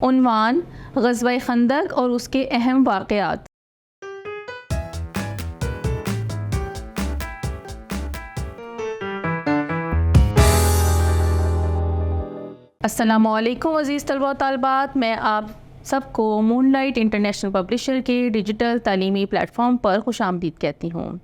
عنوان: غزوہ خندق اور اس کے اہم واقعات۔ السلام علیکم عزیز طلباء و طالبات، میں آپ سب کو مون لائٹ انٹرنیشنل پبلشر کے ڈیجیٹل تعلیمی پلیٹ فارم پر خوش آمدید کہتی ہوں۔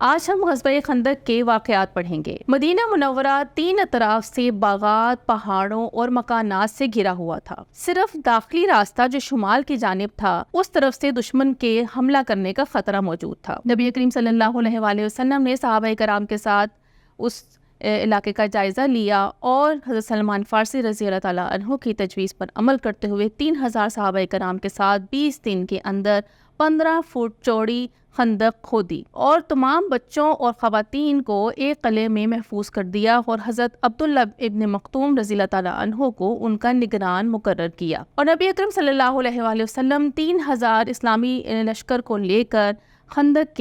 آج ہم غزوہ خندق کے واقعات پڑھیں گے۔ مدینہ منورہ تین اطراف سے باغات، پہاڑوں اور مکانات سے گھرا ہوا تھا۔ صرف داخلی راستہ جو شمال کی جانب تھا، اس طرف سے دشمن کے حملہ کرنے کا خطرہ موجود تھا۔ نبی کریم صلی اللہ علیہ وآلہ وسلم نے صحابہ کرام کے ساتھ اس علاقے کا جائزہ لیا اور حضرت سلمان فارسی رضی اللہ تعالیٰ عنہ کی تجویز پر عمل کرتے ہوئے 3000 صحابہ کرام کے ساتھ 20 دن کے اندر 15 فٹ چوڑی خندق کھودی اور تمام بچوں اور خواتین کو ایک قلعے میں محفوظ کر دیا اور حضرت عبداللہ ابن مکتوم رضی اللہ تعالیٰ عنہ کو ان کا نگران مقرر کیا۔ اور نبی اکرم صلی اللہ علیہ وآلہ وسلم 3000 اسلامی لشکر کو لے کر خندق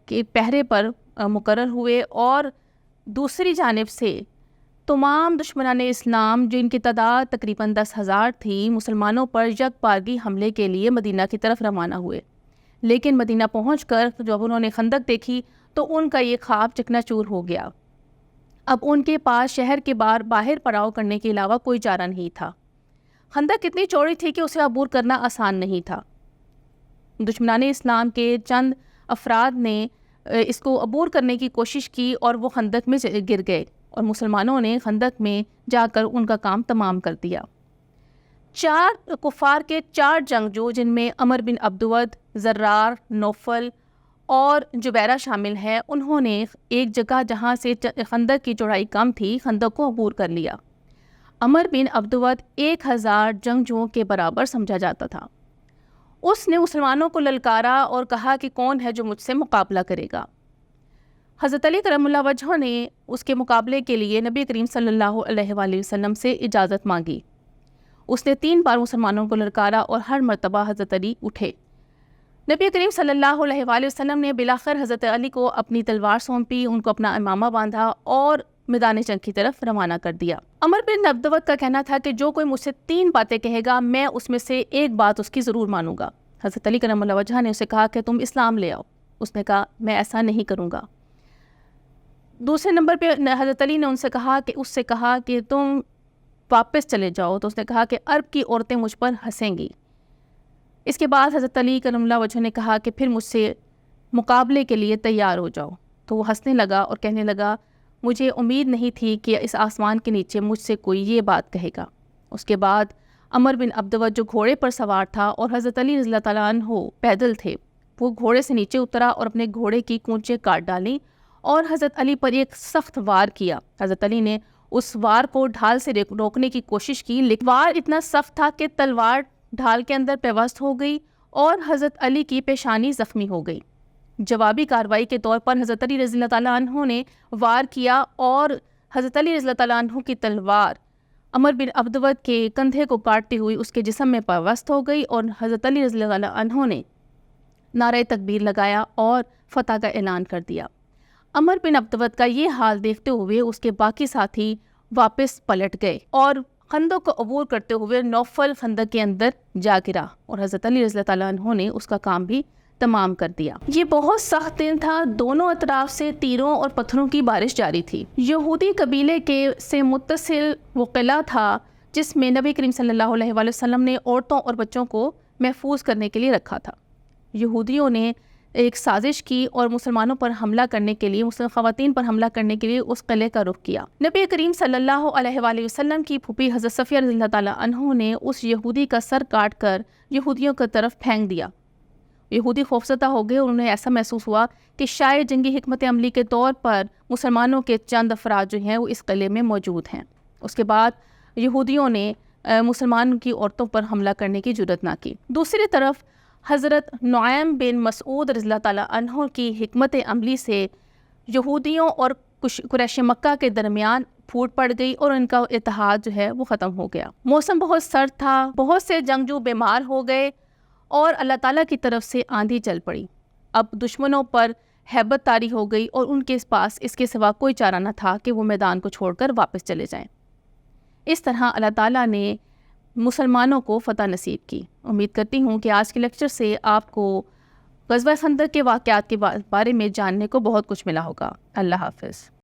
کے پہرے پر مقرر ہوئے اور دوسری جانب سے تمام دشمنان اسلام جن کی تعداد تقریباً 10,000 تھی، مسلمانوں پر یک بارگی حملے کے لیے مدینہ کی طرف روانہ ہوئے۔ لیکن مدینہ پہنچ کر جب انہوں نے خندق دیکھی تو ان کا یہ خواب چکنا چور ہو گیا۔ اب ان کے پاس شہر کے باہر پڑاؤ کرنے کے علاوہ کوئی چارہ نہیں تھا۔ خندق اتنی چوڑی تھی کہ اسے عبور کرنا آسان نہیں تھا۔ دشمنان اسلام کے چند افراد نے اس کو عبور کرنے کی کوشش کی اور وہ خندق میں گر گئے اور مسلمانوں نے خندق میں جا کر ان کا کام تمام کر دیا۔ کفار کے 4 جنگجو جن میں عمر بن عبدود، زرار، نوفل اور جبیرہ شامل ہیں، انہوں نے ایک جگہ جہاں سے خندق کی چوڑائی کم تھی، خندق کو عبور کر لیا۔ عمر بن عبدود 1000 جنگجوؤں کے برابر سمجھا جاتا تھا۔ اس نے مسلمانوں کو للکارا اور کہا کہ کون ہے جو مجھ سے مقابلہ کرے گا۔ حضرت علی کرم اللہ وجہہ نے اس کے مقابلے کے لیے نبی کریم صلی اللہ علیہ وآلہ وسلم سے اجازت مانگی۔ اس نے 3 بار مسلمانوں کو للکارا اور ہر مرتبہ حضرت علی اٹھے۔ نبی کریم صلی اللہ علیہ وآلہ وسلم نے بالآخر حضرت علی کو اپنی تلوار سونپی، ان کو اپنا امامہ باندھا اور میدان جنگ کی طرف روانہ کر دیا۔ عمر بن عبدود کا کہنا تھا کہ جو کوئی مجھ سے 3 باتیں کہے گا، میں اس میں سے ایک بات اس کی ضرور مانوں گا۔ حضرت علی کرم اللہ وجہہ نے اسے کہا کہ تم اسلام لے آؤ۔ اس نے کہا میں ایسا نہیں کروں گا۔ دوسرے نمبر پہ حضرت علی نے اس سے کہا کہ تم واپس چلے جاؤ، تو اس نے کہا کہ عرب کی عورتیں مجھ پر ہنسیں گی۔ اس کے بعد حضرت علی کرم اللہ وجہہ نے کہا کہ پھر مجھ سے مقابلے کے لیے تیار ہو جاؤ۔ تو وہ ہنسنے لگا اور کہنے لگا مجھے امید نہیں تھی کہ اس آسمان کے نیچے مجھ سے کوئی یہ بات کہے گا۔ اس کے بعد عمر بن عبدود جو گھوڑے پر سوار تھا اور حضرت علی رضی اللہ تعالیٰ عنہ پیدل تھے، وہ گھوڑے سے نیچے اترا اور اپنے گھوڑے کی کونچیں کاٹ ڈالیں اور حضرت علی پر ایک سخت وار کیا۔ حضرت علی نے اس وار کو ڈھال سے روکنے کی کوشش کی، لیکن وار اتنا سخت تھا کہ تلوار ڈھال کے اندر پیوست ہو گئی اور حضرت علی کی پیشانی زخمی ہو گئی۔ جوابی کارروائی کے طور پر حضرت علی رضی اللہ تعالیٰ عنہ نے وار کیا اور حضرت علی رضی اللہ تعالیٰ عنہ کی تلوار عمر بن عبدود کے کندھے کو کاٹتی ہوئی اس کے جسم میں پیوست ہو گئی اور حضرت علی رضی اللہ تعالیٰ عنہ نے نعرہ تکبیر لگایا اور فتح کا اعلان کر دیا۔ عمر بن عبدود کا یہ حال دیکھتے ہوئے اس کے باقی ساتھی واپس پلٹ گئے اور خندق کو عبور کرتے ہوئے نوفل خندق کے اندر جا گرا اور حضرت علی رضی اللہ تعالیٰ عنہ نے اس کا کام بھی تمام کر دیا۔ یہ بہت سخت دن تھا، دونوں اطراف سے تیروں اور پتھروں کی بارش جاری تھی۔ یہودی قبیلے سے متصل وہ قلعہ تھا جس میں نبی کریم صلی اللہ علیہ وآلہ وسلم نے عورتوں اور بچوں کو محفوظ کرنے کے لیے رکھا تھا۔ یہودیوں نے ایک سازش کی اور مسلمانوں پر حملہ کرنے کے لیے، مسلم خواتین پر حملہ کرنے کے لیے اس قلعے کا رخ کیا۔ نبی کریم صلی اللہ علیہ وآلہ وسلم کی پھوپھی حضرت صفیہ رضی اللہ تعالیٰ عنہ نے اس یہودی کا سر کاٹ کر یہودیوں کی طرف پھینک دیا۔ یہودی خوفزدہ ہو گئے اور انہیں ایسا محسوس ہوا کہ شاید جنگی حکمت عملی کے طور پر مسلمانوں کے چند افراد جو ہیں وہ اس قلعے میں موجود ہیں۔ اس کے بعد یہودیوں نے مسلمان کی عورتوں پر حملہ کرنے کی جرأت نہ کی۔ دوسری طرف حضرت نعیم بن مسعود رضی اللہ تعالیٰ عنہ کی حکمت عملی سے یہودیوں اور قریش مکہ کے درمیان پھوٹ پڑ گئی اور ان کا اتحاد جو ہے وہ ختم ہو گیا۔ موسم بہت سرد تھا، بہت سے جنگجو بیمار ہو گئے اور اللہ تعالیٰ کی طرف سے آندھی چل پڑی۔ اب دشمنوں پر ہیبت طاری ہو گئی اور ان کے پاس اس کے سوا کوئی چارہ نہ تھا کہ وہ میدان کو چھوڑ کر واپس چلے جائیں۔ اس طرح اللہ تعالیٰ نے مسلمانوں کو فتح نصیب کی۔ امید کرتی ہوں کہ آج کے لیکچر سے آپ کو غزوہ خندق کے واقعات کے بارے میں جاننے کو بہت کچھ ملا ہوگا۔ اللہ حافظ۔